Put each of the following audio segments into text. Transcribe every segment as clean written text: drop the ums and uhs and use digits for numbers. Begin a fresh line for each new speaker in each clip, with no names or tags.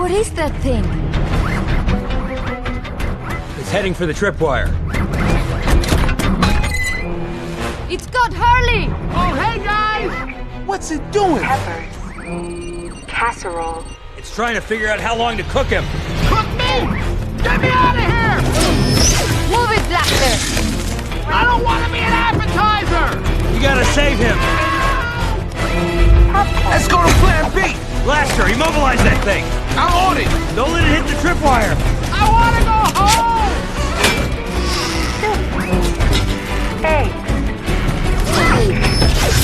What is that thing?
It's heading for the tripwire.
It's got Hurley!
Oh, hey, guys!
What's it doing?
Peppers. Casserole.
It's trying to figure out how long to cook him.
Cook me! Get me out of here!
Move it, Blaster!
I don't want to be an appetizer!
You gotta save him.
Let's go to plan B!
Blaster, immobilize that thing.
I'm on it!
Don't let it hit the tripwire.
I want to go home!
Eggs.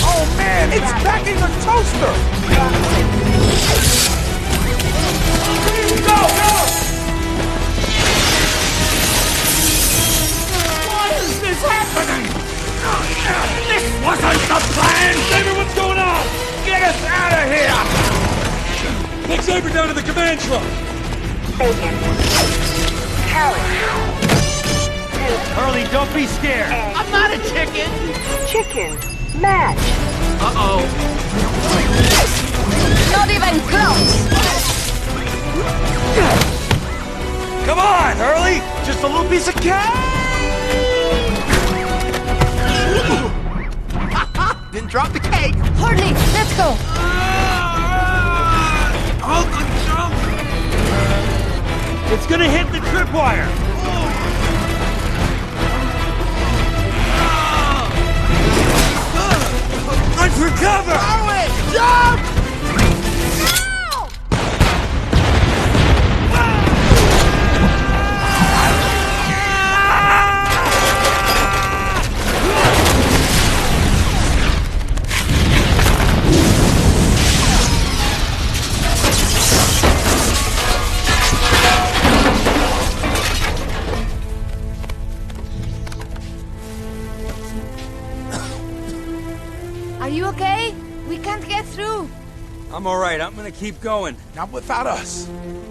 Oh man, it's packing a toaster! Go, go!
Why is this happening?
This wasn't the plan! Saber, what's going on?
Get us out of here!
Take Saber down to the command truck.
Bacon. Carrot.
Hurley, don't be scared.
I'm not a chicken!
Chicken. Mashed.
Uh-oh.
Not even close!
Come on, Hurley.
Just a little piece of cake! Didn't drop the cake!
Hurley, let's go!
Hold control!
It's gonna hit the tripwire. Run for cover!
Jump!
Are you okay? We can't get through.
I'm all right. I'm gonna keep going.
Not without us.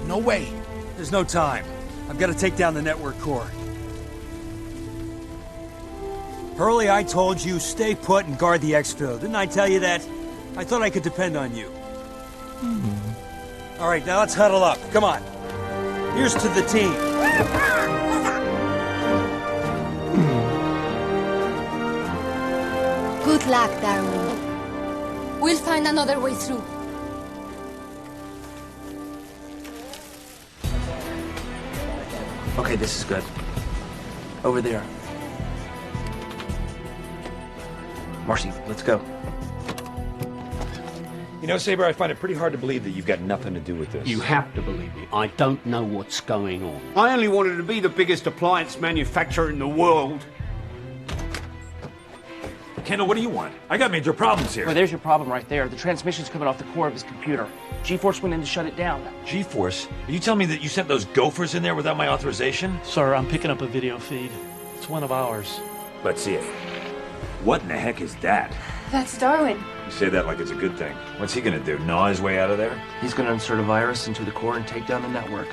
No way.
There's no time. I've got to take down the network core. Hurley, I told you, stay put and guard the exfil. Didn't I tell you that? I thought I could depend on you. All right, now let's huddle up. Come on. Here's to the team.
Good luck, Darwin. We'll find another way through.
Okay, this is good. Over there. Marcy, let's go.
You know, Saber, I find it pretty hard to believe that you've got nothing to do with this.
You have to believe me. I don't know what's going on. I only wanted to be the biggest appliance manufacturer in the world.
Kendall, what do you want? I got major problems here.
Well, there's your problem right there. The transmission's coming off the core of his computer. G-Force went in to shut it down.
G-Force? Are you telling me that you sent those gophers in there without my authorization?
Sir, I'm picking up a video feed. It's one of ours.
Let's see it. What in the heck is that?
That's Darwin.
You say that like it's a good thing. What's he gonna do, gnaw his way out of there?
He's gonna insert a virus into the core and take down the network.